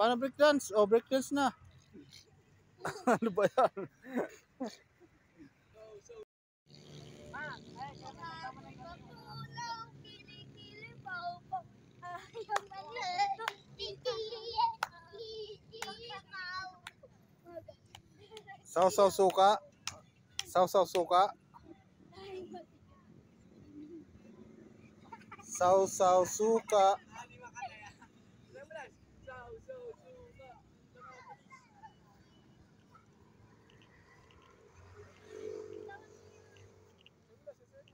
Paano breakdance? Oh, breakdance na. Ano ba yan? Sausaw suka. Sausaw suka. Sausaw suka.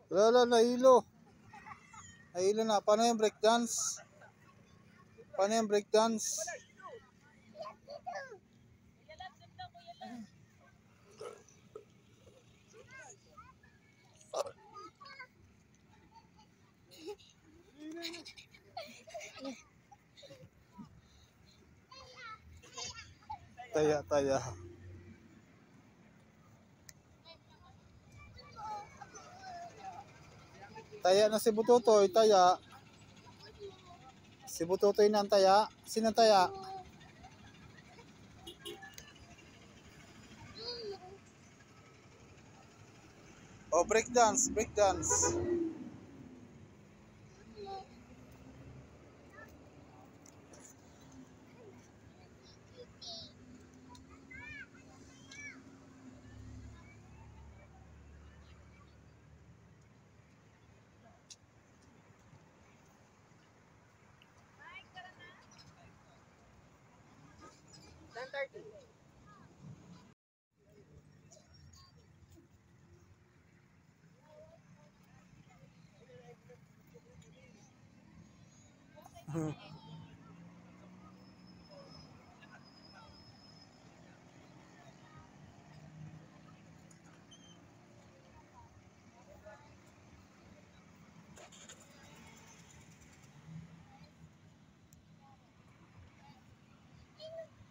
Wala, nahilo. Nahilo na. Paano yung breakdance? Paano yung breakdance? Taya, taya. Taya na si Bututoy, taya. Si Bututoy na ang taya. Sino taya? Oh, breakdance, breakdance.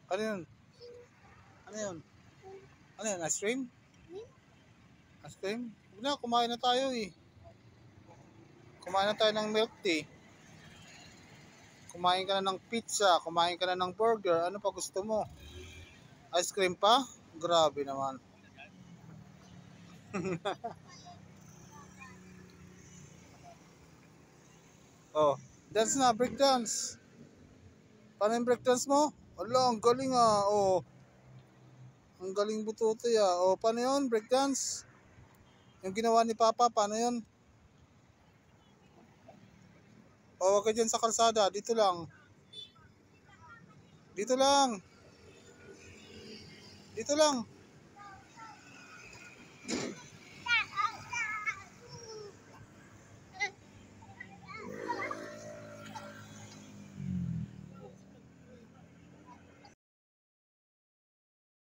Ano yun? Ano yun? Ano yun? Ice cream? Ice cream? Huwag na, kumain na tayo eh. Kumain na tayo ng milk tea. Kumain ka na ng pizza. Kumain ka na ng burger. Ano pa gusto mo? Ice cream pa? Grabe naman. Oh, dance na, break dance. Paano yung break dance mo? Ala, ang galing ah. Oh, ang galing Bututoy ah. Oh, paano yun? Break dance? Yung ginawa ni Papa, paano yun? Oh, wag ka dyan sa kalsada. Dito lang. Dito lang. Dito lang.